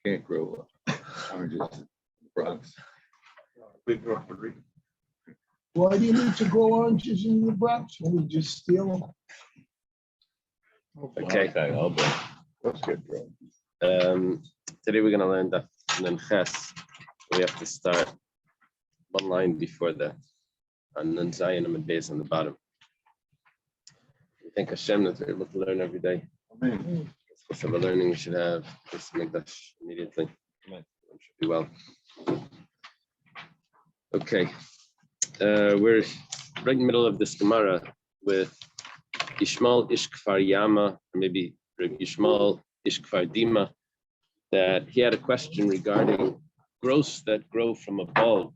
can't grow oranges in the Bronx. Why do you need to grow oranges in the Bronx? When we just steal them? Okay. That's good, bro. Today we're going to learn that Nun Ches. We have to start one line before that, and Nun Zayin and Beis on the bottom. We thank Hashem that we're able to learn every day. Amen. So we're learning, we should have this Mikdash immediately. Amen. Should be well. Okay. We're right in the middle of this Gemara with Yishmael Ish Kfar Yama, or maybe Yishmael Ish Kfar Dima, that he had a question regarding growths that grow from a bulb.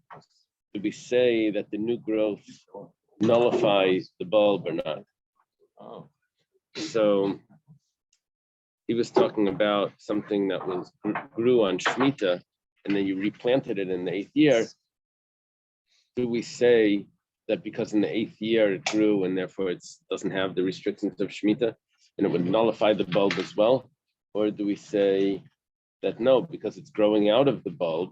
Do we say that the new growth nullifies the bulb or not? Oh. So he was talking about something that grew on Shemitah, and then you replanted it in the 8th year. Do we say that because in the 8th year it grew and therefore it doesn't have the restrictions of Shemitah and it would nullify the bulb as well? Or do we say that no, because it's growing out of the bulb,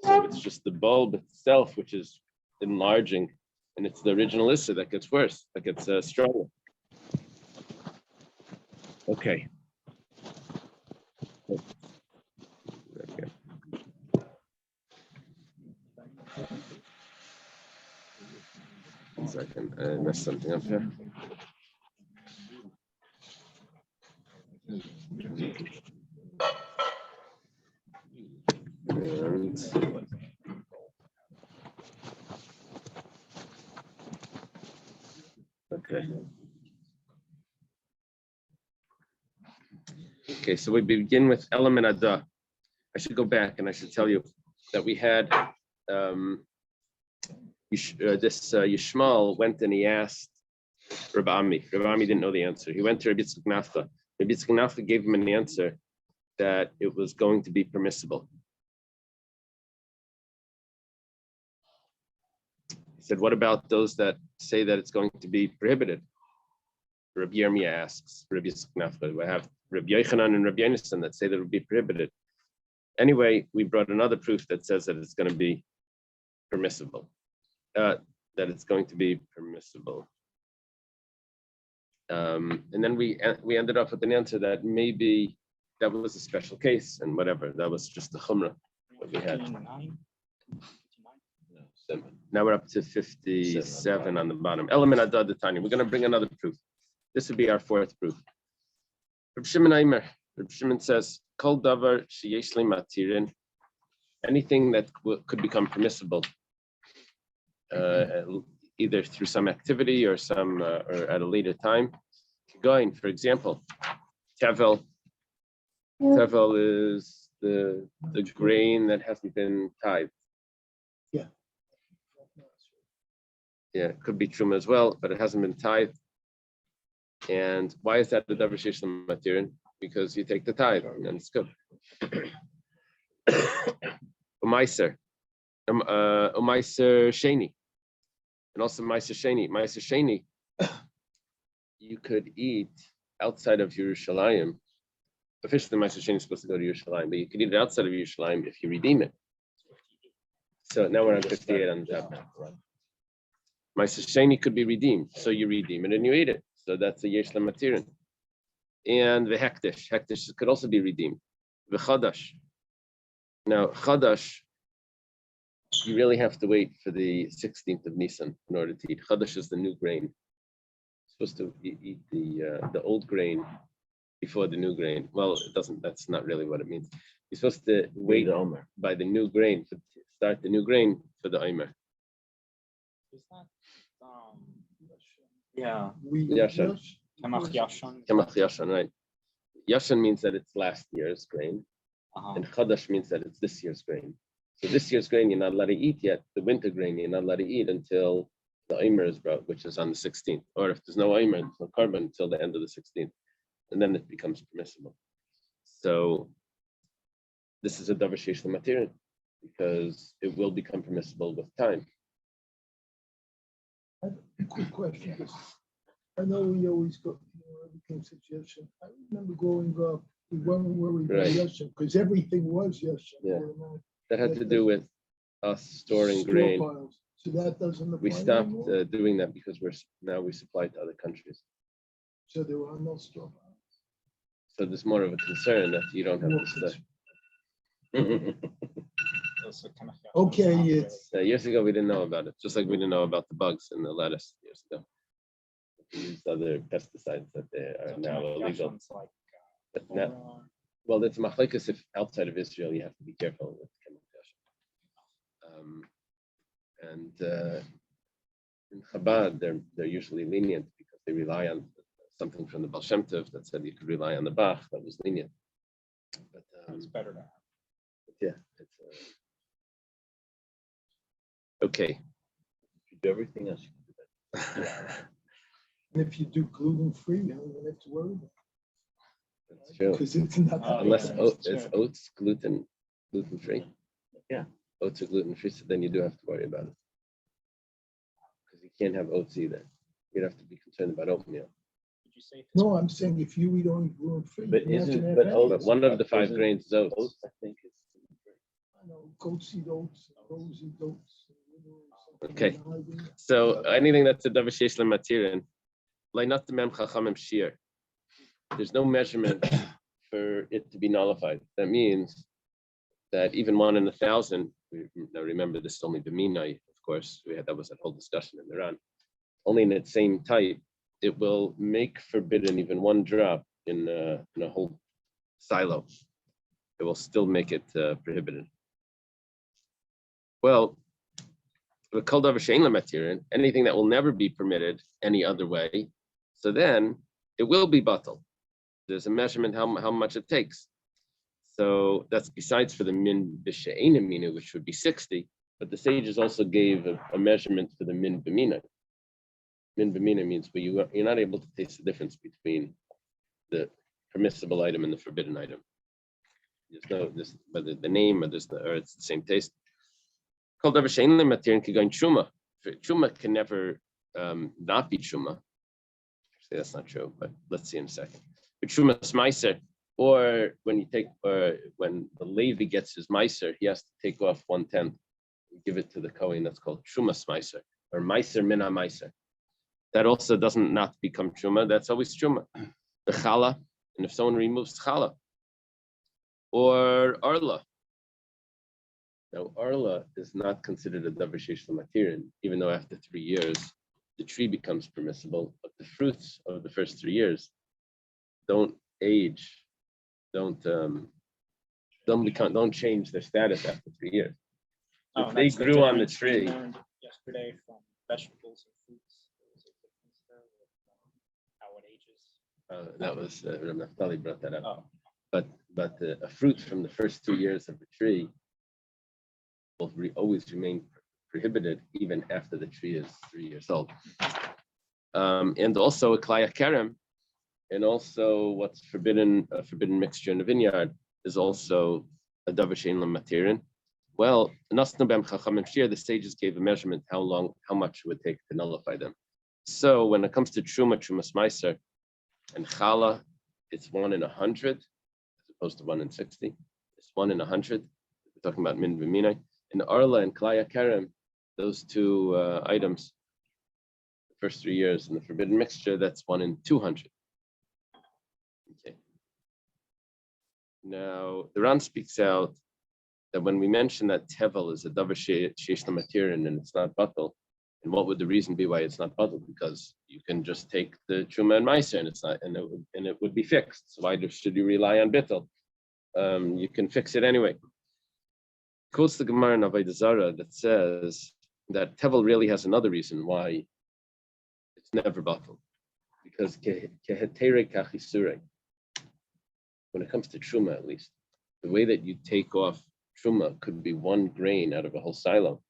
so it's just the bulb itself which is enlarging, and it's the original Issa that gets worse, that gets stronger? Okay. One second, I messed something up here. And okay, so we begin with element Ada. I should go back and I should tell you that we had Yishmael went and he asked Rabbi Ami. Rabbi Ami didn't know the answer. He went to Rabbi Yitzchak Nafta. Rabbi Yitzchak Nafta gave him an answer that it was going to be permissible. He said, what about those that say that it's going to be prohibited? Rabbi Yirmiyah asks Rabbi Yitzchak Nafta. We have Rabbi Yochanan and Rabbi Yonasan that say that it would be prohibited. Anyway, we brought another proof that says that it's going to be permissible. And then we ended up with an answer that maybe that was a special case and whatever. That was just the chumrah that we had. Now we're up to 57 on the bottom. Element Adad the Tanya. We're going to bring another proof. This would be our 4th proof. Reb Shimon Aimer. Reb Shimon says, Kol davar sheyesh li matirin. Anything that could become permissible, either through some activity or or at a later time. Going, for example, tevel. Tevel is the grain that hasn't been tithed. Yeah. Yeah, it could be truma as well, but it hasn't been tithed. And why is that the davar sheyesh li matirin? Because you take the tithe and it's good. Umaiser sheni. And also Ma'aser Sheni. Ma'aser Sheni, you could eat outside of Yerushalayim. Officially, Ma'aser Sheni is supposed to go to Yerushalayim, but you could eat it outside of Yerushalayim if you redeem it. So now we're on 58 on the top. Ma'aser Sheni could be redeemed, so you redeem it and you eat it. So that's a yesh lematirin. And the hektish could also be redeemed. The chadash. Now chadash, you really have to wait for the 16th of Nisan in order to eat. Chadash is the new grain. You're supposed to eat the old grain before the new grain. Well, it doesn't. That's not really what it means. You're supposed to wait by the new grain to start the new grain for the Omer. Yeah. Yashan. Kamach Yashan. Kamach Yashan, right? Yashan means that it's last year's grain, and Chadash means that it's this year's grain. So this year's grain you're not allowed to eat yet. The winter grain you're not allowed to eat until the Omer is brought, which is on the 16th. Or if there's no Omer, there's no carbon until the end of the 16th, and then it becomes permissible. So this is a davar sheyesh lematirin because it will become permissible with time. I have a quick question. I know we always got everything suggestion. I remember growing up, We weren't worried about Right. Yashem, because everything was Yashem. Yeah. We're not That had to do with us storing grain. stockpiles. So that doesn't apply We stopped anymore? doing that because we supply to other countries. So there are no stockpiles. So there's more of a concern that you don't have More to stuff. Okay, it's, Years ago, we didn't know about it, just like we didn't know about the bugs in the lettuce years ago. We used other pesticides that they are now illegal. But now, well, that's machlekes. If outside of Israel, you have to be careful with chemical. And in Chabad, they're usually lenient because they rely on something from the Baal Shem Tov that said you could rely on the Bach. That was lenient. But It's better now. yeah, it's okay. If you do everything else, you can do that. and if you do gluten-free, you don't have to worry about That's it. true. Because it's not. Unless yeah, it's oats gluten free. Yeah. Oats are gluten free, so then you do have to worry about it. Because you can't have oats either. You'd have to be concerned about oatmeal. Did you say? No, I'm saying if you eat only gluten-free. But you have to isn't- have but any. But one of the 5 Isn't grains is oats. Oats, I think is. I know, goats eat oats, goats eat oats. Okay. So anything that's a davar sheish lematirin, not the mem chachamim shir. There's no measurement for it to be nullified. That means that even 1 in 1,000. Now remember, this is only the minai, of course. That was that whole discussion in Iran. Only in its same type, it will make forbidden even 1 drop in a whole silo. It will still make it prohibited. Well, anything that will never be permitted any other way, so then it will be batal. There's a measurement how much it takes. So that's besides for the min b'she'ena mina, which would be 60, but the sages also gave a measurement for the min b'mina. Min b'mina means where you're not able to taste the difference between the permissible item and the forbidden item. Whether the name or it's the same taste. Called davar she'ein lo matirin kigayin truma. Truma can never not be truma. Actually, that's not true, but let's see in a second. But truma is meiser, or when the Levi gets his meiser, he has to take off 1/10 and give it to the Kohen. That's called truma meiser, or meiser mina meiser. That also doesn't not become truma. That's always truma. The challah, and if someone removes challah, or arla. Now, arla is not considered a davar sheish lematirin, even though after 3 years, the tree becomes permissible, but the fruits of the first 3 years don't age, don't change their status after 3 years. Oh, If they that's the grew on the difference we tree, learned yesterday from vegetables and fruits. There was a difference there with how it ages. that was Naftali brought that up. Oh, But a fruit from the first 2 years of the tree will always remain prohibited even after the tree is 3 years old. And also a klaya kerem, and also what's forbidden, a forbidden mixture in the vineyard is also a davar she'ein lo matirin. Well, the sages gave a measurement how much it would take to nullify them. So when it comes to truma meiser, and challah, it's 1 in 100 as opposed to 1 in 60. It's 1 in 100. We're talking about min v'minai. In arla and klaya kerem, those 2 items, the first 3 years in the forbidden mixture, that's 1 in 200. Okay. Now the Ran speaks out that when we mention that tevel is a davar sheish lematirin and it's not batal, and what would the reason be why it's not batal? Because you can just take the truma and meiser and it's not, and it would be fixed. So why should you rely on bittul? You can fix it anyway. Quotes the Gemara in Avodah Zarah that says that tevel really has another reason why it's never batal, because kehetere kachisure. When it comes to truma, at least, the way that you take off truma could be 1 grain out of a whole silo.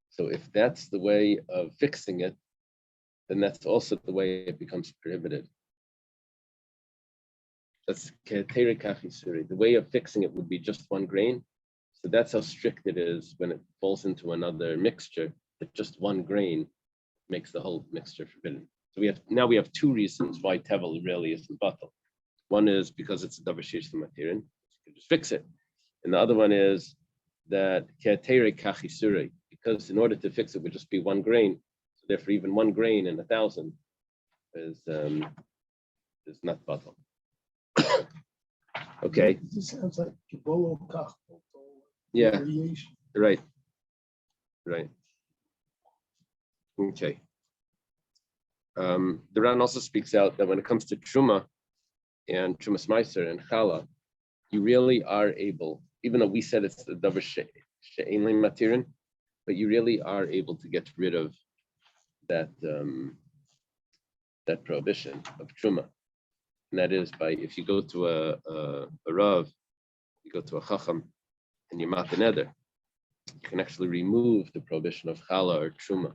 So if that's the way of fixing it, then that's also the way it becomes prohibited. That's kehetere kachisure. The way of fixing it would be just 1 grain. So that's how strict it is when it falls into another mixture, that just 1 grain makes the whole mixture forbidden. So we have 2 reasons why tevel really isn't batal. One is because it's a davar sheish l'matirin, you can just fix it. And the other one is that ke'atere kachisure, because in order to fix it would just be one grain. So therefore, even one grain in 1,000 is not batal. Okay. This sounds like Kabbalah Kach. Yeah. Variation. Right. Okay. The Ran also speaks out that when it comes to truma and trumas meiser and chala, you really are able, even though we said it's the davar she'ein lein matirin, but you really are able to get rid of that that prohibition of truma, and that is by if you go to a rav, you go to a chacham, and you mat the neder, you can actually remove the prohibition of chala or truma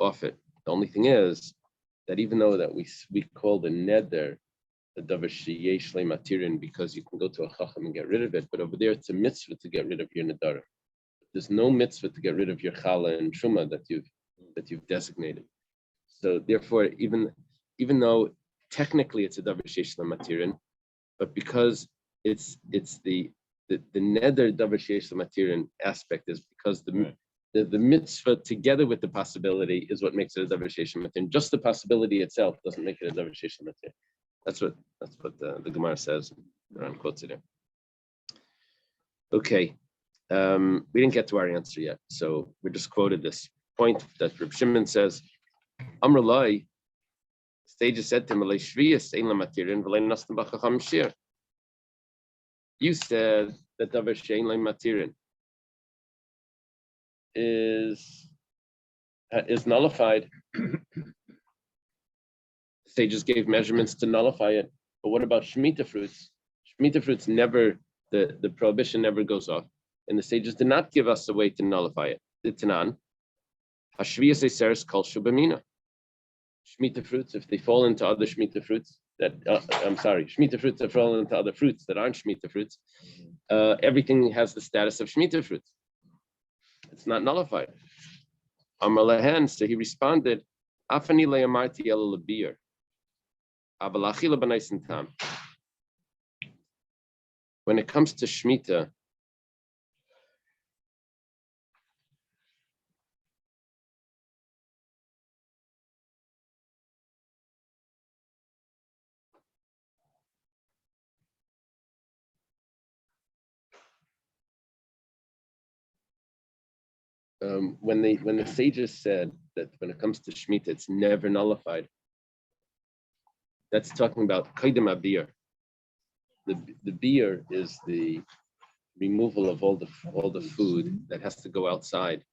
off it. The only thing is that even though that we call the neder the davar sheyesh lein matirin because you can go to a chacham and get rid of it, but over there it's a mitzvah to get rid of your nedarim. There's no mitzvah to get rid of your chala and truma that you've designated. So therefore, even though technically it's a davar sheyesh lein matirin, but because it's the neder davar sheyesh lein matirin aspect is because the mitzvah together with the possibility is what makes it a davar sheyesh lein matirin. Just the possibility itself doesn't make it a davar sheyesh lein matirin. That's what the Gemara says. Around quotes it. Okay, we didn't get to our answer yet, so we just quoted this point that Reb Shimon says. Amr Lai, sages said to him, "Alei shviyas ein la matirin v'lei nastam b'chacham shir." You said that davar she'ein lein matirin is nullified. Sages gave measurements to nullify it, but what about shemitah fruits? Shemitah fruits never, the prohibition never goes off, and the sages did not give us a way to nullify it. The Tanan, hashviyas eiseres kol shubamina. Shemitah fruits, if they fall into other shemitah fruits, shemitah fruits that fall into other fruits that aren't shemitah fruits, everything has the status of shemitah fruits. It's not nullified. Amar lehen, so he responded, Afani le'amarti ela lebir. When it comes to Shemitah, when the sages said that when it comes to Shemitah, it's never nullified, that's talking about Kaidem Abir. The beer is the removal of all the food that has to go outside.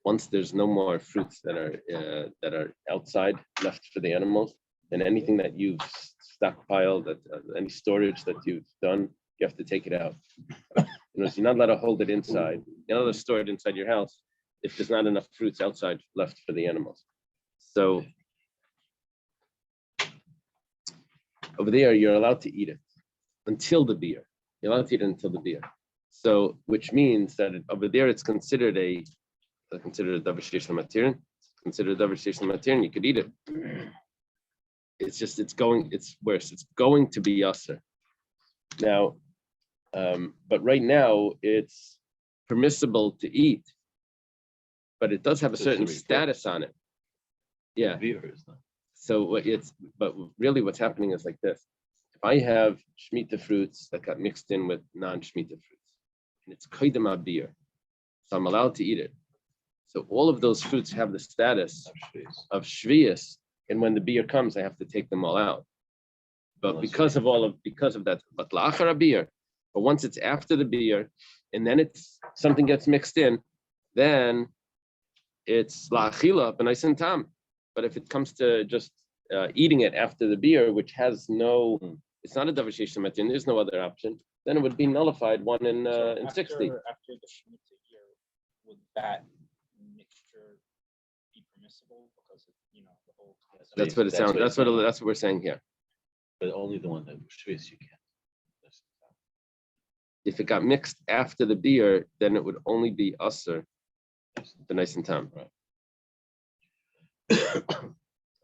Once there's no more fruits that are outside left for the animals, then anything that you've stockpiled, that any storage that you've done, you have to take it out. You're not allowed to hold it inside. You're not allowed to store it inside your house if there's not enough fruits outside left for the animals. So over there, you're allowed to eat it until the beer. You're allowed to eat it until the beer. So, which means that over there, it's considered a davar sheish lein matirin. Considered a davar sheish lein matirin. You could eat it. It's just it's worse. It's going to be yasser. Now, but right now it's permissible to eat, but it does have a certain status on it. Yeah. So but really what's happening is like this. If I have shemitah fruits that got mixed in with non-shemitah fruits, and it's kaidem abir, so I'm allowed to eat it. So all of those fruits have the status of shviyas, and when the beer comes, I have to take them all out. But because of that, but la'achar abir, but once it's after the beer, and then something gets mixed in, then it's la'achila b'nais tam. But if it comes to just eating it after the beer, which has it's not a davar sheish lein matirin, there's no other option, then it would be nullified 1 in 60. After the Shemitah year, would that mixture be permissible? Because the whole. That's what it sounds. That's what we're saying here. But only the one that shvius you can't. If it got mixed after the beer, then it would only be usser, the nice and tam. Right.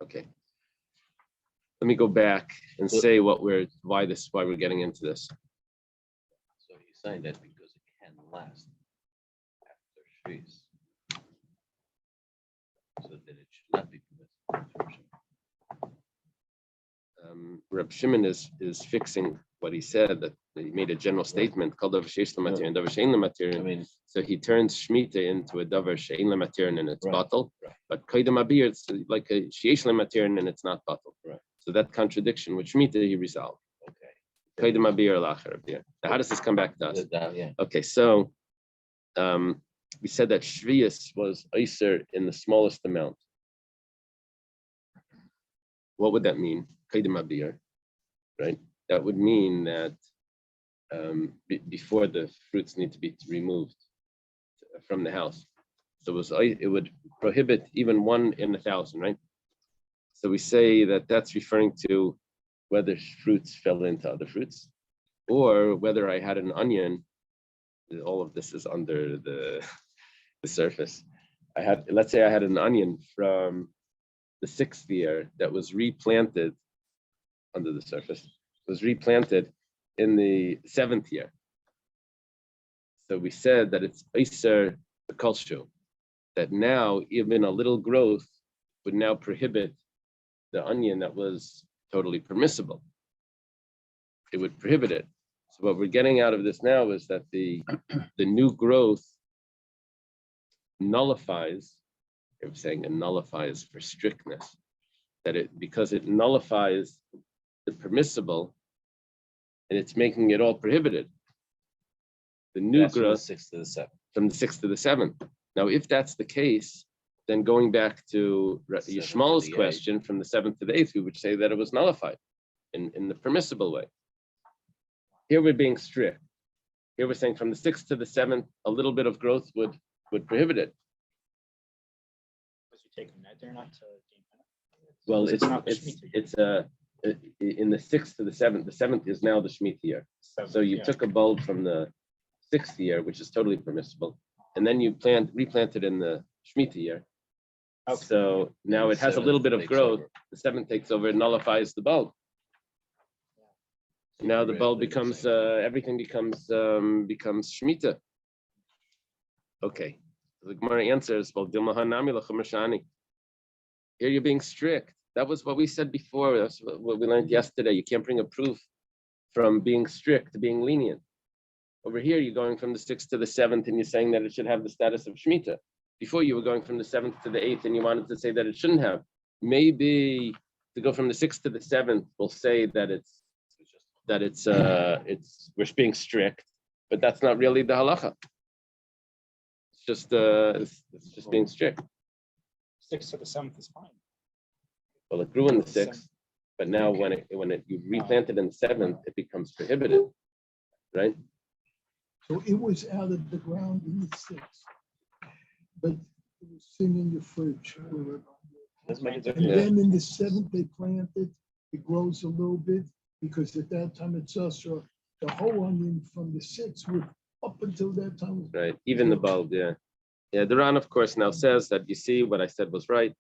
Okay. let me go back and say why we're getting into this. So he's saying that because it can last after trees. So that it should not be permitted. Reb Shimon is fixing what he said, that he made a general statement called davar sheish lematir and davar she'ein lematir. I mean, So he turns Shemitah into a davar she'ein lematir and it's Right, bottle, right. but koydem abir it's like a sheish lematir and it's not bottle. Right. So that contradiction with Shemitah he resolved. okay. Koydem abir or lacher abir. Now how does this come back to us? Yeah. Okay, so we said that shvius was iser in the smallest amount. What would that mean? Koydem abir, right? That would mean that before the fruits need to be removed from the house. So it would prohibit even 1 in 1,000, right? So we say that that's referring to whether fruits fell into other fruits or whether I had an onion. All of this is under the surface. Let's say I had an onion from the 6th year that was replanted under the surface, was replanted in the 7th year. So we said that it's Iser Kolshu, that now even a little growth would now prohibit the onion that was totally permissible. It would prohibit it. So what we're getting out of this now is that the new growth nullifies, I'm saying it nullifies for strictness, because it nullifies the permissible and it's making it all prohibited. The new That's from the growth 6th to the 7th. from the 6th to the 7th. Now, if that's the case, then going back to 7th to Yishmael's the 8th. question, from the 7th to the 8th, we would say that it was nullified in the permissible way. Here we're being strict. Here we're saying from the 6th to the 7th, a little bit of growth would prohibit it. Because you take a net there not to gain benefit. Well, Because not the Shemitah year. in the 6th to the 7th. The 7th is now the Shemitah year. So you Yeah. took a bulb from the 6th year, which is totally permissible, and then you replanted in the Shemitah year. Okay. So now And it has a 7th little bit of takes growth. over. The 7th takes over and nullifies the bulb. Now the bulb becomes everything becomes Shemitah. Okay. The Gemara answers, well, Dilma Hanami Lachum Rashani. Here you're being strict. That was what we said before. That's what we learned yesterday. You can't bring a proof from being strict to being lenient. Over here, you're going from the 6th to the 7th, and you're saying that it should have the status of Shemitah. Before, you were going from the 7th to the 8th, and you wanted to say that it shouldn't have. Maybe to go from the 6th to the 7th, we'll say that we're being strict, but that's not really the halacha. It's just being strict. 6th to the 7th is fine. Well, it grew in the 6th, but now when you replant it in the 7th, it becomes prohibited, right? So it was out of the ground in the 6th, but it was sitting in the fridge. Doesn't make a And difference. then in the 7th, they planted, it grows a little bit, because at that time it's also the whole onion from the 6th would up until that time. Right, even the bulb, yeah. Yeah, the Ran, of course, now says that you see what I said was right,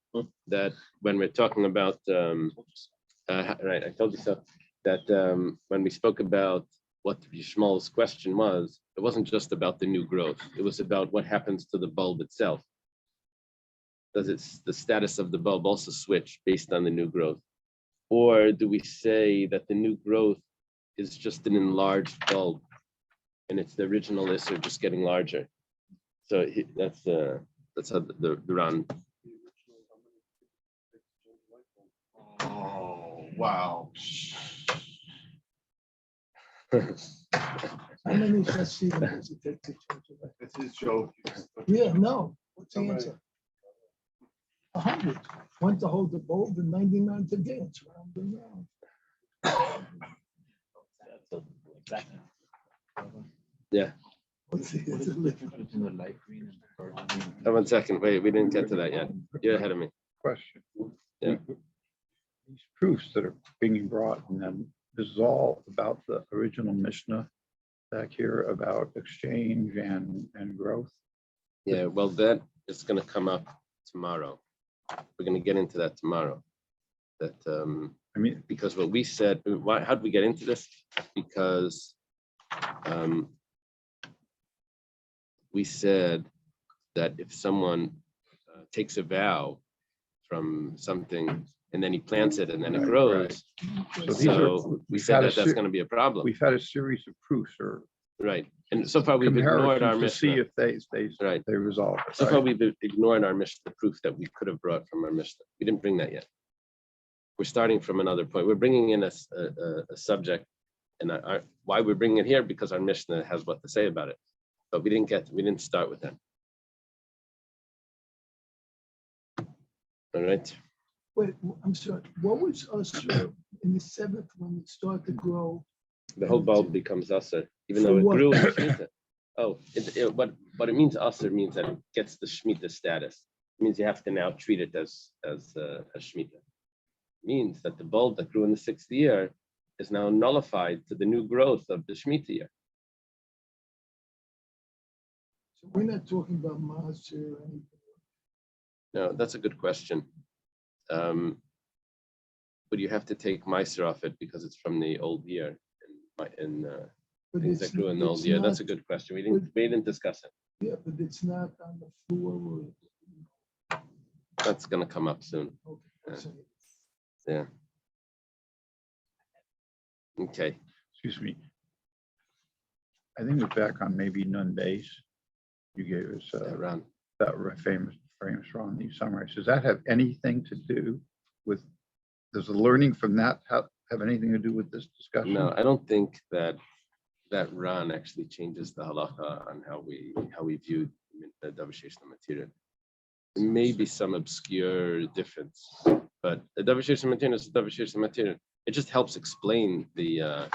that when we're talking about, right, I told you so, that when we spoke about what Yishmael's question was, it wasn't just about the new growth, it was about what happens to the bulb itself. Does the status of the bulb also switch based on the new growth? Or do we say that the new growth is just an enlarged bulb and it's the original Isser just getting larger? So that's how the Ran. Oh, wow. How many Hasidim does it take to change it? It's his joke. Yeah, no, what's the Somebody- answer? 100, one to hold the bulb and 99 to dance round and round. Exactly. Yeah. What's the answer? Between the light green and the dark green. Oh, 1 second, wait, we didn't get to that yet. You're ahead of me. Question. Yeah. These proofs that are being brought, and then this is all about the original Mishnah back here about exchange and growth. Yeah, well, that is going to come up tomorrow. We're going to get into that tomorrow. That I mean, because what we said, how did we get into this? Because we said that if someone takes a vow from something and then he plants it and then it Right, grows, so these so we we've said had a that that's ser- going to be a problem, we've had a series of proofs or right? And so far we've ignored our comparisons to see Mishnah. if Right. they resolve. it, So right? far we've ignored our Mishnah, the proof that we could have brought from our Mishnah. We didn't bring that yet. We're starting from another point. We're bringing in a subject, and why we're bringing it here, because our Mishnah has what to say about it. But we didn't start with that. All right. Wait, I'm sorry, what was us in the seventh when it started to grow? The whole bulb becomes usher, even though it For what? grew in the Shemitah. Oh, what it means usher means that it gets the Shemitah status. It means you have to now treat it as Shemitah. It means that the bulb that grew in the sixth year is now nullified to the new growth of the Shemitah year. So we're not talking about maser or anything. No, that's a good question. But you have to take Meiser off it because it's from the old year and But things that grew in the old year. That's a good question. We didn't discuss it. Yeah, but it's not on the floor or. That's gonna come up soon. Okay, so Yeah. Okay. Excuse me. I think it's back on maybe Nun base. You gave us Ron. that famous Ron, the summary. Does that have anything to do with, does the learning from that have anything to do with this discussion? No, I don't think that Ron actually changes the halacha on how we view the Davasheshna material. There may be some obscure difference, but the Davasheshna material is the Davasheshna material. It just helps explain the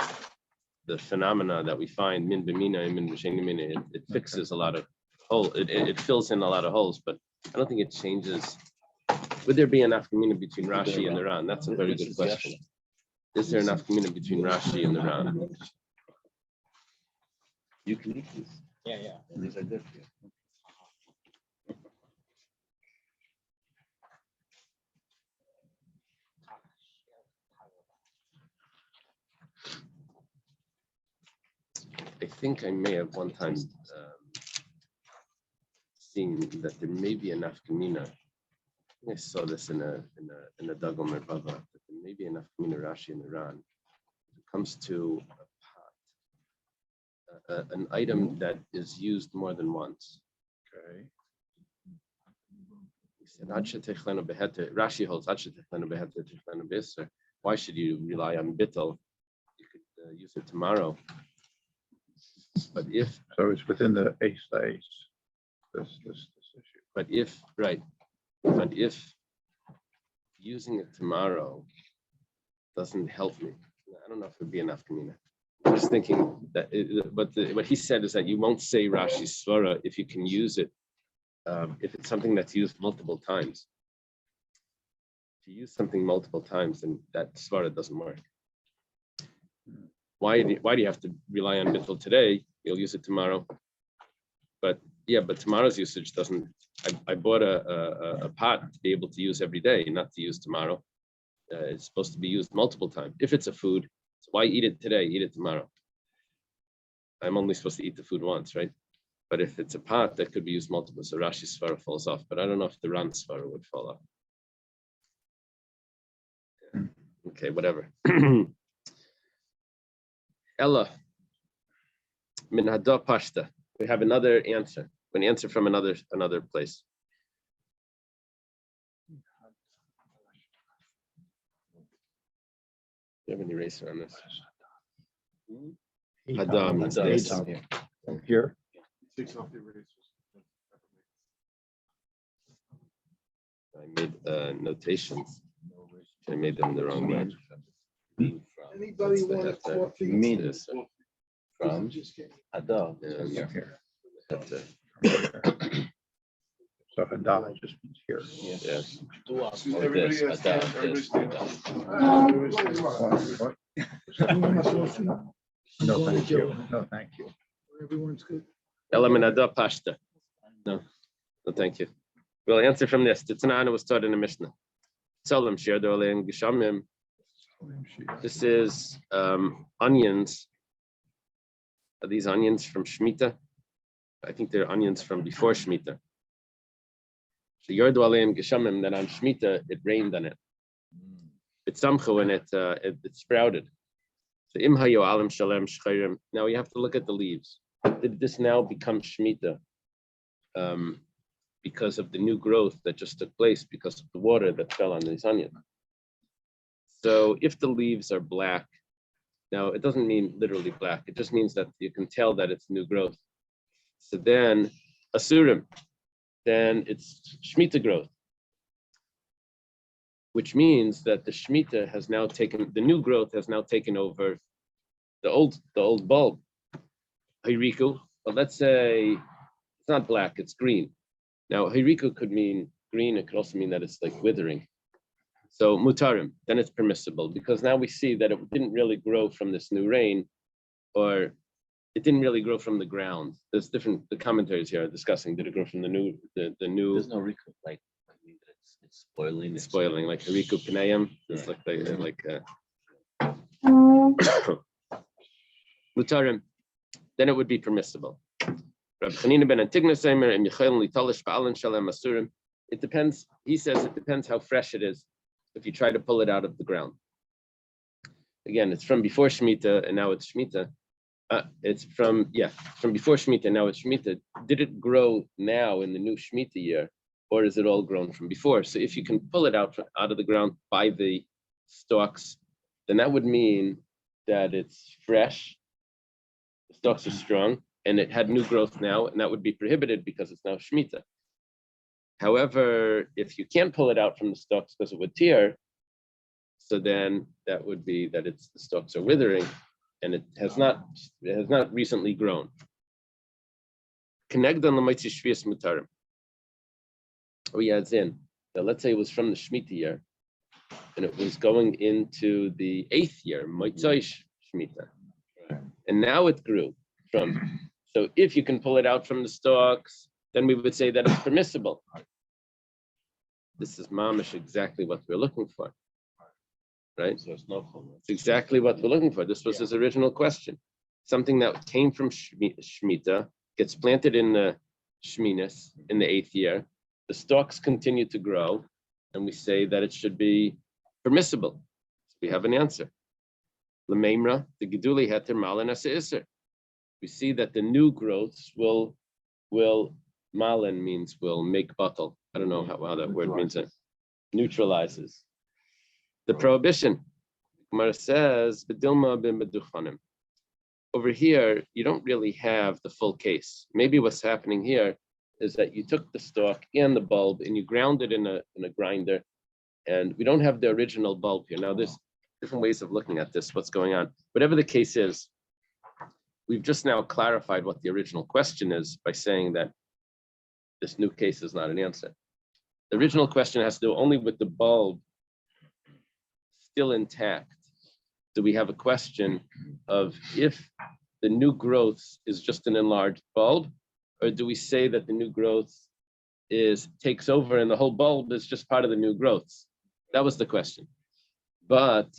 phenomena that we find min b'mina and min b'sheni mina. It fixes a lot of holes. It fills in a lot of holes, but I don't think it changes. Would there be an afkamina between Rashi and the Ran? That's a very good question. Is there an afkamina between Rashi and the Ran? You can eat this. Yeah, yeah. These are good for you. I think I may have one time seen that there may be an afkamina. I saw this in a Dagom Merbava, that there may be an afkamina Rashi and the Ran. It comes to a pot, an item that is used more than once. Okay. He said, Rashi holds, why should you rely on bittel? You could use it tomorrow. But if, So it's within the ace days, this issue. but if using it tomorrow doesn't help me, I don't know if it would be enough kamina. I'm just thinking that, what he said is that you won't say Rashi's svara if you can use it, if it's something that's used multiple times. If you use something multiple times, then that svara doesn't work. Why do you have to rely on bittul today? You'll use it tomorrow. But tomorrow's usage doesn't. I bought a pot to be able to use every day, not to use tomorrow. It's supposed to be used multiple times. If it's a food, so why eat it today? Eat it tomorrow. I'm only supposed to eat the food once, right? But if it's a pot that could be used multiple, so Rashi's svara falls off. But I don't know if the Ran svara would fall off. Yeah. Okay, whatever. Ella, min hada pashta. We have another answer. An answer from another place. Do you have an eraser on this? Hadam means this. Here, Takes off the erasers. I made notations. I made them the wrong way. Anybody That's the want a hefter. coffee? Mean This, from Just kidding. Adar. yeah, here. hefter. So Hadad just means here. Yes. Excuse Oh, everybody this, has Adar, time, everybody this, stand Adar. up. Everybody stand up. What? You want a coffee? No, thank you. No, thank you. Everyone's good. Ella min hada pashta. No, thank you. We'll answer from this. The Tanana was taught in the Mishnah. Tzolim she'adol in Geshamim. This is onions. Are these onions from Shemitah? I think they're onions from before Shemitah. So Yordu Aleim Geshamim, that on Shemitah it rained on it. It's samchu and it sprouted. So Im Hayo Alim Shalem Shchayrim. Now you have to look at the leaves. Did this now become Shemitah because of the new growth that just took place because of the water that fell on these onions? So if the leaves are black, now it doesn't mean literally black. It just means that you can tell that it's new growth. So then Asurim, then it's Shemitah growth, which means that the Shemitah has now taken, the new growth has now taken over the old bulb. Hiriku, but let's say it's not black, it's green. Now Hiriku could mean green, it could also mean that it's like withering. So mutarim, then it's permissible, because now we see that it didn't really grow from this new rain, or it didn't really grow from the ground. There's different, the commentaries here are discussing, did it grow from the new? There's no riku, like, I mean, it's spoiling. It's spoiling, like Hiriku Pinayim. It's mutarim, then it would be permissible. Rabbi Chanina ben Antigna Seimer and Michael Litalish Ba'alan Shalem Asurim. It depends, he says it depends how fresh it is if you try to pull it out of the ground. Again, it's from before Shemitah and now it's Shemitah. It's from before Shemitah and now it's Shemitah. Did it grow now in the new Shemitah year, or is it all grown from before? So if you can pull it out of the ground by the stalks, then that would mean that it's fresh, the stalks are strong, and it had new growth now, and that would be prohibited because it's now Shemitah. However, if you can't pull it out from the stalks because it would tear, so then that would be that the stalks are withering, and it has not recently grown. Connect on the Moitzi Shvius Mutarim. Oh yeah, it's in. Now let's say it was from the Shemitah year, and it was going into the 8th year, Moitzi Shemitah, and now it grew from. So if you can pull it out from the stalks, then we would say that it's permissible. This is mamish exactly what we're looking for, right? So it's not. It's exactly what we're looking for. This was his original question. Something that came from Shemitah gets planted in the Shminis in the 8th year. The stalks continue to grow, and we say that it should be permissible. So we have an answer. L'meimra, the geduli heter malin asa iser. We see that the new growths will malin means will make bottle. I don't know how that word means it. Neutralizes. The prohibition. Gemara says, "B'dilma b'meduchanim." Over here, you don't really have the full case. Maybe what's happening here is that you took the stalk and the bulb and you ground it in a grinder, and we don't have the original bulb here. Now, there's different ways of looking at this, what's going on. Whatever the case is, we've just now clarified what the original question is by saying that this new case is not an answer. The original question has to do only with the bulb still intact. Do we have a question of if the new growth is just an enlarged bulb, or do we say that the new growth takes over and the whole bulb is just part of the new growths? That was the question. But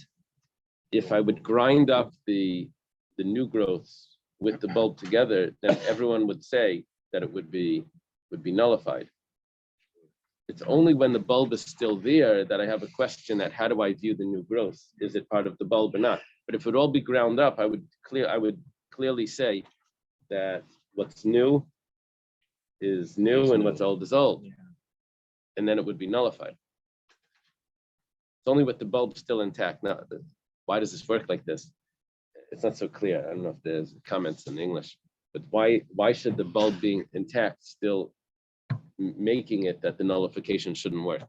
if I would grind up the new growths with the bulb together, then everyone would say that it would be nullified. It's only when the bulb is still there that I have a question that how do I view the new growth? Is it part of the bulb or not? But if it would all be ground up, I would clearly say that what's new is new and what's old is old. And then it would be nullified. It's only with the bulb still intact. Now, why does this work like this? It's not so clear. I don't know if there's comments in English, but why should the bulb being intact still making it that the nullification shouldn't work?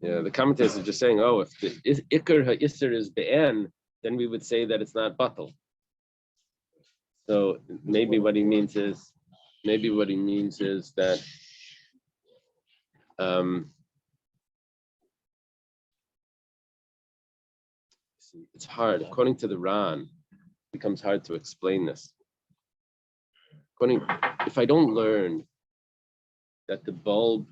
Yeah, the commentators are just saying, oh, if the ikar ha'isr is be'en, then we would say that it's not batal. So maybe what he means is that it's hard. According to the Ran, it becomes hard to explain this. if I don't learn that the bulb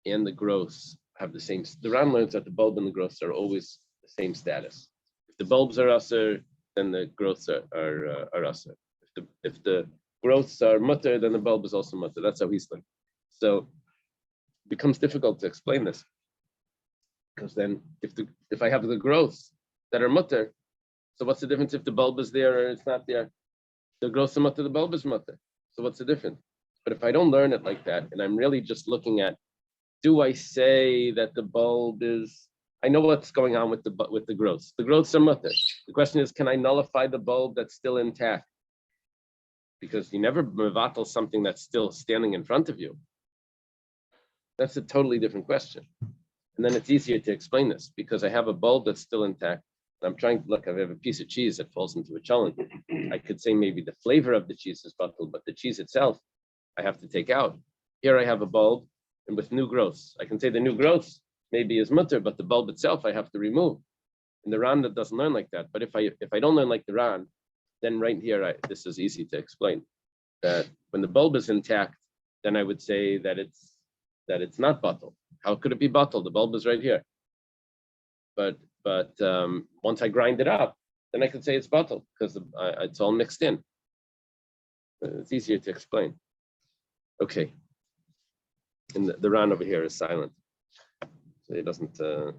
and the growths have the same, the Ran learns that the bulb and the growths are always the same status. If the bulbs are aser, then the growths are aser. If the growths are mutter, then the bulb is also mutter. That's how he's learned. So it becomes difficult to explain this, because then if I have the growths that are mutter, so what's the difference if the bulb is there or it's not there? The growths are mutter, the bulb is mutter. So what's the difference? But if I don't learn it like that, and I'm really just looking at, do I say that the bulb is? I know what's going on with the growths. The growths are mutter. The question is, can I nullify the bulb that's still intact? Because you never mevatel something that's still standing in front of you. That's a totally different question. And then it's easier to explain this because I have a bulb that's still intact. And I'm trying to look, I have a piece of cheese that falls into a cholent. I could say maybe the flavor of the cheese is bottled, but the cheese itself, I have to take out. Here I have a bulb and with new growths. I can say the new growths maybe is mutter, but the bulb itself I have to remove. And the Ran that doesn't learn like that. But if I don't learn like the Ran, then right here, this is easy to explain. That when the bulb is intact, then I would say that it's not bottled. How could it be bottled? The bulb is right here. But once I grind it up, then I could say it's bottled because it's all mixed in. It's easier to explain. Okay. And the Ran over here is silent. So it doesn't. I'm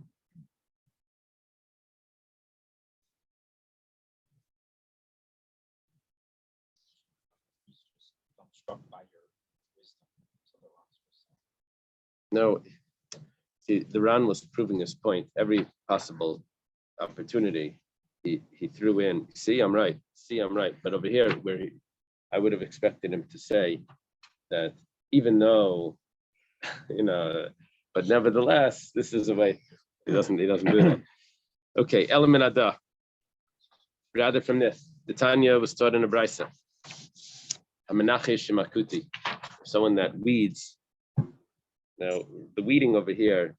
struck by your wisdom. So the Ran's wisdom. No, see, the Ran was proving his point. Every possible opportunity, he threw in. See, I'm right. See, I'm right. But over here, I would have expected him to say that even though, but nevertheless, this is a way. He doesn't do that. Okay, element ada. Rather from this, the Tanya was taught in a brisa. Shimakuti, someone that weeds. Now, the weeding over here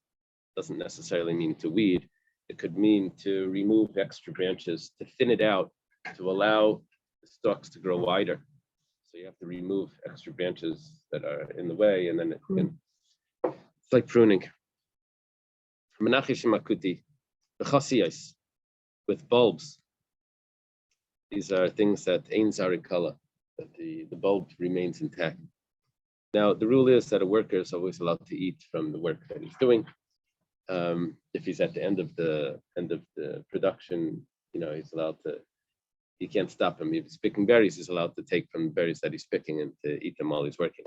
doesn't necessarily mean to weed. It could mean to remove extra branches, to thin it out, to allow the stalks to grow wider. So you have to remove extra branches that are in the way, and then it's like pruning. Shimakuti, the chasiyos, with bulbs. These are things that ein zarikala, that the bulb remains intact. Now, the rule is that a worker is always allowed to eat from the work that he's doing. If he's at the end of the production, he's allowed to. You can't stop him. If he's picking berries, he's allowed to take from the berries that he's picking and to eat them while he's working.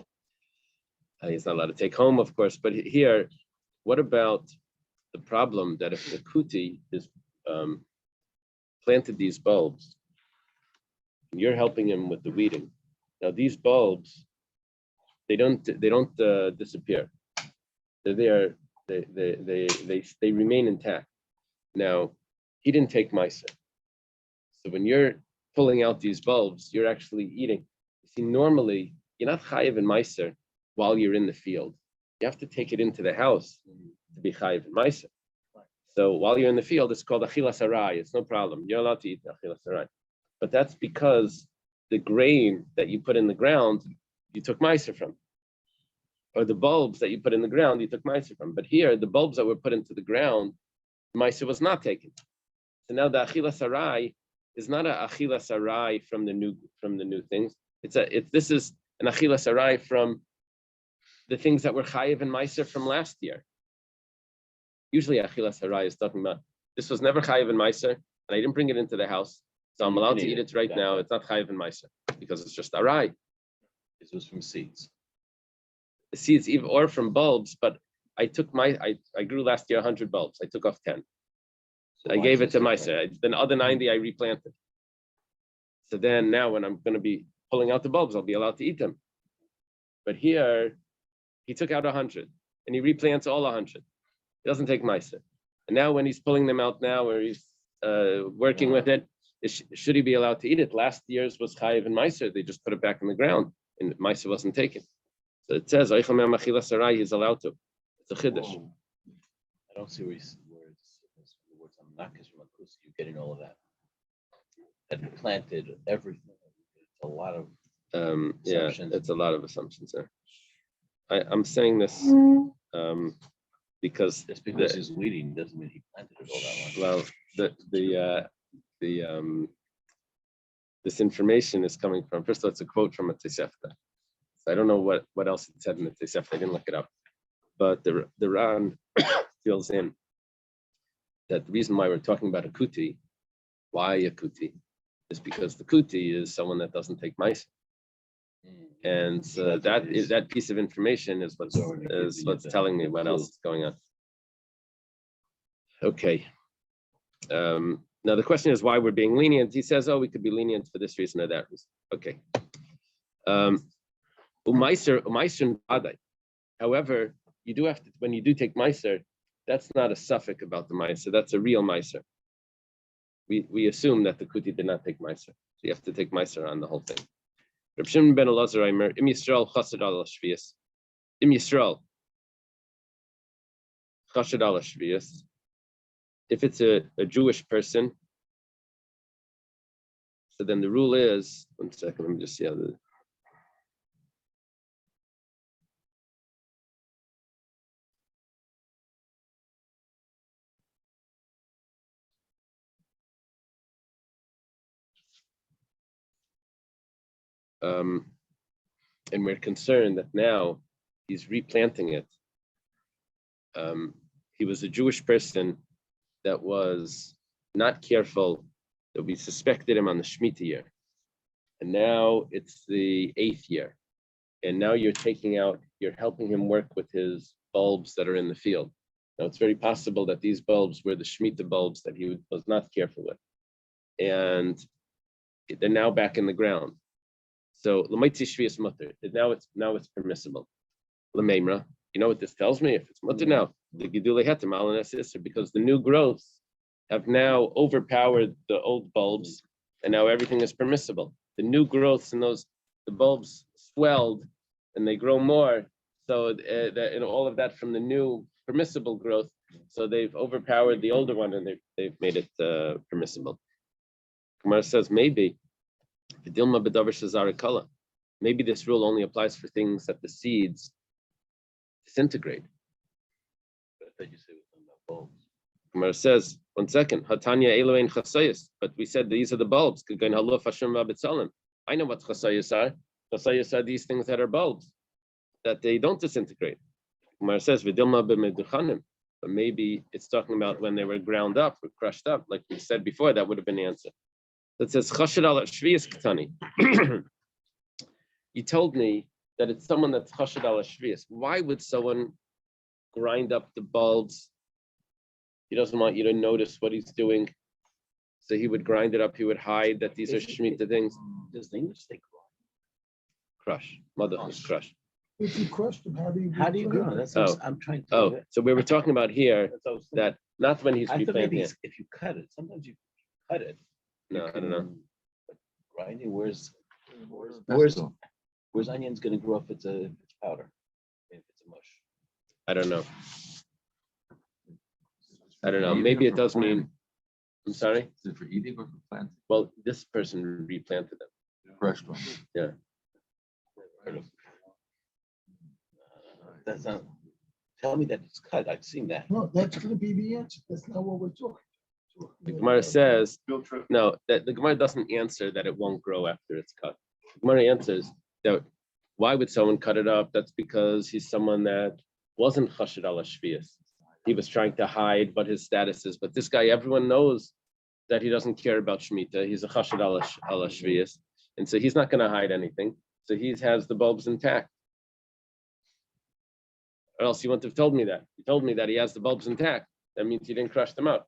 He's not allowed to take home, of course. But here, what about the problem that if the kuti is planted these bulbs, and you're helping him with the weeding? Now, these bulbs, they don't disappear. They're there. They remain intact. Now, he didn't take meiser. So when you're pulling out these bulbs, you're actually eating. You see, normally you're not chayiv in meiser while you're in the field. You have to take it into the house to be chayiv in meiser. So while you're in the field, it's called achilas harai. It's no problem. You're allowed to eat achilas harai. But that's because the grain that you put in the ground, you took meiser from. Or the bulbs that you put in the ground, you took meiser from. But here, the bulbs that were put into the ground, meiser was not taken. So now the achilas harai is not a achilas harai from the new things. This is an achilas harai from the things that were chayiv and meiser from last year. Usually achilas harai is talking about this was never chayiv and meiser, and I didn't bring it into the house, so I'm allowed to eat it right now. It's not chayiv and meiser because it's just harai. This was from seeds. The seeds, even or from bulbs, but I took I grew last year 100 bulbs. I took off 10. So I why gave is it to this okay? meiser. Then other 90 I replanted. So then now when I'm going to be pulling out the bulbs, I'll be allowed to eat them. But here, he took out 100 and he replants all 100. He doesn't take meiser. And now when he's pulling them out now, or he's working with it, should he be allowed to eat it? Last year's was chayiv and meiser. They just put it back in the ground, and meiser wasn't taken. So it says he's allowed to. It's a chiddush. I don't see where it's the words I'm not you're getting all of that. And planted everything. It's a lot of Yeah, Assumptions. it's a lot of assumptions there. I'm saying this because Just because he's weeding doesn't mean he planted it all that long. well, this information is coming from, first of all, it's a quote from a Tosefta. So I don't know what else it said in the Tosefta. I didn't look it up, but the Ran fills in that the reason why we're talking about a kuti, why a kuti, is because the kuti is someone that doesn't take mice. And that piece of information is what's telling me what else is going on. Okay. Now the question is why we're being lenient. He says, "Oh, we could be lenient for this reason or that reason." Okay. However, you do have to, when you do take meiser, that's not a suffix about the meiser. That's a real meiser. We assume that the kuti did not take meiser, so you have to take meiser on the whole thing. Reb Shimon ben Elazar Aimer, Im Yisrael chassid al shvius. Im Yisrael chassid al shvius. If it's a Jewish person, so then the rule is, one second, let me just see how the and we're concerned that now he's replanting it. He was a Jewish person that was not careful, that we suspected him on the Shemitah year. And now it's the 8th year. And now you're helping him work with his bulbs that are in the field. Now it's very possible that these bulbs were the Shemitah bulbs that he was not careful with. And they're now back in the ground. So l'maitzi shvius mutter. Now it's permissible. L'meimra. You know what this tells me? If it's mutter now, the gidulei hetem al nesisser, because the new growths have now overpowered the old bulbs, and now everything is permissible. The new growths in the bulbs swelled, and they grow more. So and all of that from the new permissible growth. So they've overpowered the older one, and they've made it permissible. Gemara says maybe maybe this rule only applies for things that the seeds disintegrate. But I thought you said it was talking about bulbs. Gemara says, one second, Hatanya Elohein Chasayis, but we said these are the bulbs. I know what Chasayis are. Chasayis are these things that are bulbs, that they don't disintegrate. Gemara says, but maybe it's talking about when they were ground up or crushed up, like we said before, that would have been the answer. That says, you told me that it's someone that's chashad al shvius. Why would someone grind up the bulbs? He doesn't want you to notice what he's doing. So he would grind it up. He would hide that these are Shemitah things. Does the English say Crush. Mother is crush. If you crush them, how do you? how do you grow? That's what I'm trying to. Oh, so we were talking about here That's what I was thinking. that not when he's I thought maybe replanting it. if you cut it, sometimes you cut it. No, I don't know. Grinding, where's Vegetable. where's onions gonna grow if it's powder? If it's a mush. I don't know. I don't know. Maybe it does mean. I'm sorry. Is it for eating or for planting? Well, this person replanted them. Fresh one. That's not. Tell me that it's cut. I've seen that. No, that's gonna be the answer. That's not what we're talking. The Gemara says no. That the Gemara doesn't answer that it won't grow after it's cut. The Gemara answers that why would someone cut it up? That's because he's someone that wasn't chashad al shvius. He was trying to hide what his status is. But this guy, everyone knows that he doesn't care about Shemitah. He's a chashad al shvius, and so he's not going to hide anything. So he has the bulbs intact. Or else he wouldn't have told me that. He told me that he has the bulbs intact. That means he didn't crush them out.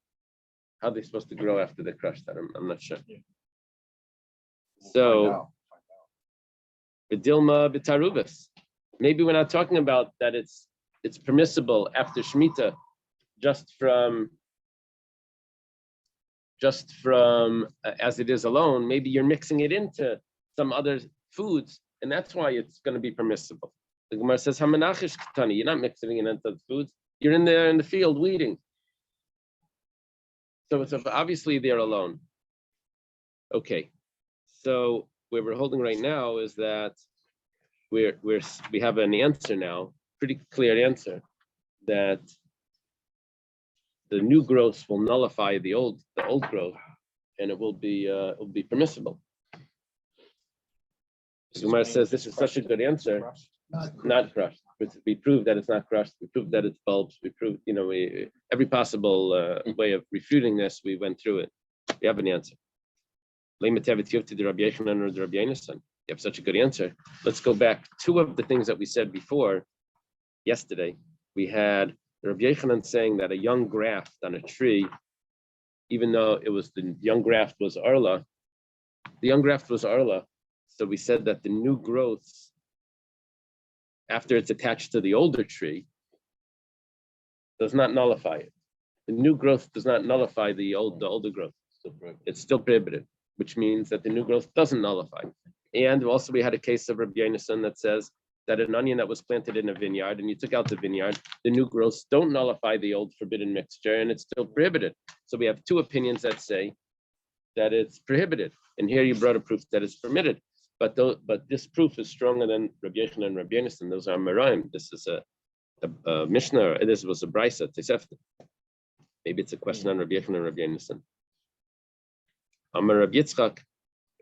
How are they supposed to grow after they crushed that? I'm not sure. So, B'dilma b'tarubas. Maybe we're not talking about that it's permissible after Shemitah, just from as it is alone. Maybe you're mixing it into some other foods, and that's why it's going to be permissible. The Gemara says, "Hamanachish katani." You're not mixing it into the foods. You're in there in the field weeding. So it's obviously they're alone. Okay, so where we're holding right now is that we have an answer now, pretty clear answer, that the new growth will nullify the old growth, and it will be permissible. The Gemara says this is such a good answer. Not crushed. We proved that it's not crushed. We proved that it's bulbs. We proved, every possible way of refuting this. We went through it. We have an answer. You have such a good answer. Let's go back. Two of the things that we said before, yesterday, we had Rabbi Yechanan saying that a young graft on a tree, even though it was the young graft was Arla, so we said that the new growths, after it's attached to the older tree, does not nullify it. The new growth does not nullify the older growth. It's still prohibited, which means that the new growth doesn't nullify. And also we had a case of Rabbi Yonasan that says that an onion that was planted in a vineyard and you took out the vineyard, the new growths don't nullify the old forbidden mixture and it's still prohibited. So we have two opinions that say that it's prohibited. And here you brought a proof that it's permitted. But this proof is stronger than Rabbi Yechanan and Rabbi Yonasan. Those are Maraim. This is a Mishnah. This was a Brisa, Tosefta. Maybe it's a question on Rabbi Yechanan and Rabbi Yonasan. Amar Rabbi Yitzchak.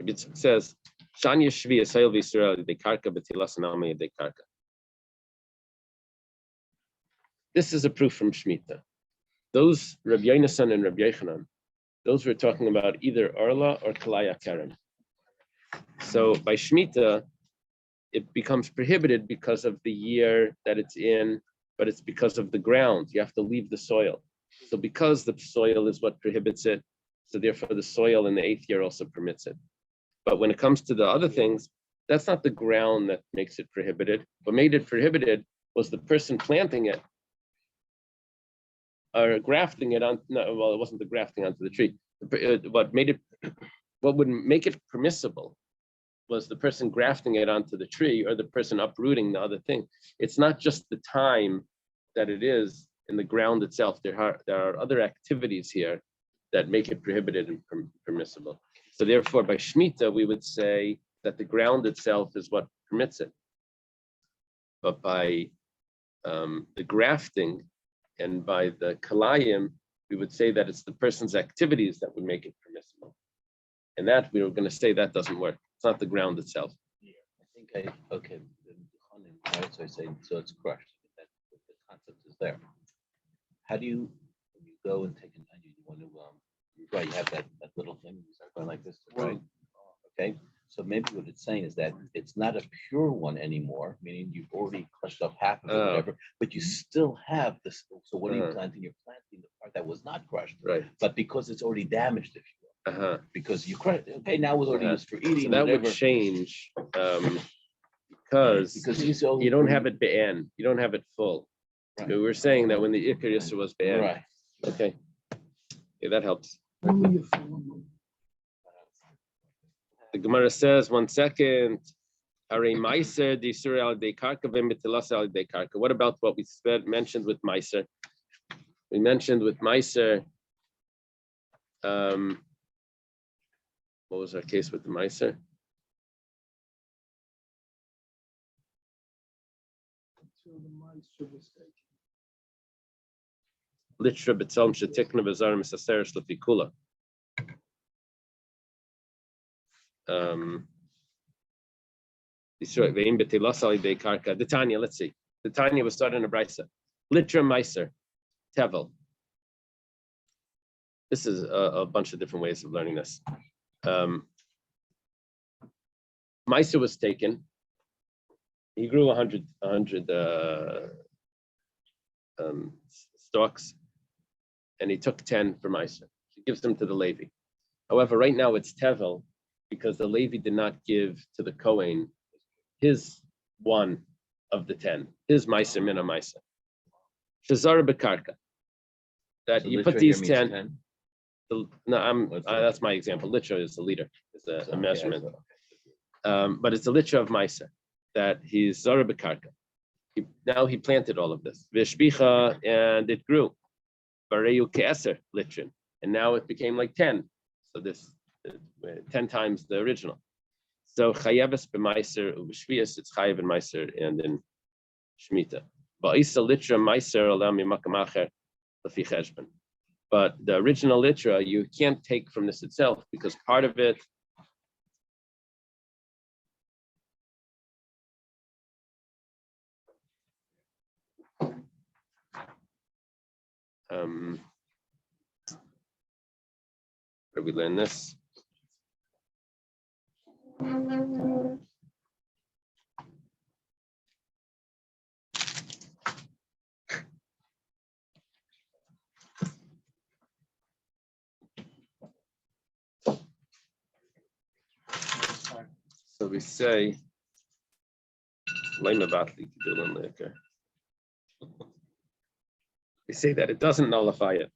Rabbi Yitzchak says, "Shan yeshvi asayil v'Yisrael dekarka b'tilas nami dekarka." This is a proof from Shemitah. Those Rabbi Yonasan and Rabbi Yechanan, those were talking about either Arla or Kalaya Karen. So by Shemitah, it becomes prohibited because of the year that it's in, but it's because of the ground. You have to leave the soil. So because the soil is what prohibits it, so therefore the soil in the 8th year also permits it. But when it comes to the other things, that's not the ground that makes it prohibited. What made it prohibited was the person planting it or grafting it on. No, well, it wasn't the grafting onto the tree. What would make it permissible was the person grafting it onto the tree or the person uprooting the other thing. It's not just the time that it is in the ground itself. There are other activities here that make it prohibited and permissible. So therefore, by Shemitah, we would say that the ground itself is what permits it. But by the grafting and by the kalayim, we would say that it's the person's activities that would make it permissible. And that we were going to say that doesn't work. It's not the ground itself. Okay. So I say, so it's crushed. That the concept is there. How do you, when you go and take an onion, you want to, right, you have that little thing, you start going like this, right? Okay. So maybe what it's saying is that it's not a pure one anymore, meaning you've already crushed up half of it, whatever, but you still have this. So what are you planting? You're planting the part that was not crushed, Right. But because it's already damaged, if you will. Because you crushed, okay, now it was already used for eating. So that whatever. would change because you don't have it be'en, you don't have it full. Right. We were saying that when the Ikar Yisra was be'en. Right. Okay. Yeah, that helps. Only if you The Gemara says, 1 second. What about what we mentioned with Meiser? We mentioned with Meiser, what was our case with the Meiser? until the mice was taken. Litra b'tzalm shetikna b'zarim esaseres lefikula. The Tanya, let's see. The Tanya was started in a brisa. Litra Meiser, Tevel. This is a bunch of different ways of learning this. Meiser was taken. He grew 100 stalks, and he took 10 for Meiser. He gives them to the Levi. However, right now it's Tevel, because the Levi did not give to the Kohen his one of the 10, his Meiser, Mina Meiser. Shazara Bekarka. That so you put these 10. That's my example. Litra is the leader, is a measurement. But it's a litra of Meiser that he's Zara Bekarka. Now he planted all of this. Vishbicha, and it grew. Bareyu Keser litrin. And now it became like 10. So this 10 times the original. So chayeves b'meiser u'b'shvius, it's chayev in meiser and in shmita. Ba'isa litra meiser olam mimakam acher lefi cheshbon. But the original litra you can't take from this itself because part of it. Where we learn this? So we say, we say that it doesn't nullify it.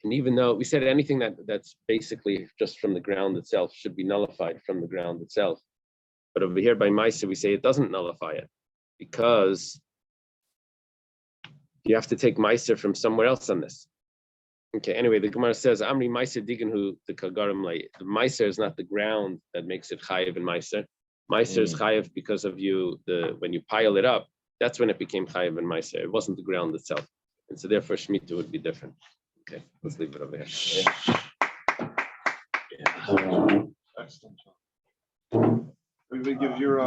And even though we said anything that's basically just from the ground itself should be nullified from the ground itself. But over here by Maisa, we say it doesn't nullify it because you have to take Maisa from somewhere else on this. Okay, anyway, the Gemara says, Amri Maisa Diganhu the Kagarim lay. The Maisa is not the ground that makes it chayiv in Maisa. Maisa is chayiv because of when you pile it up, that's when it became chayiv in Maisa. It wasn't the ground itself. And so therefore Shemitah would be different. Okay, let's leave it over here. Everybody gives your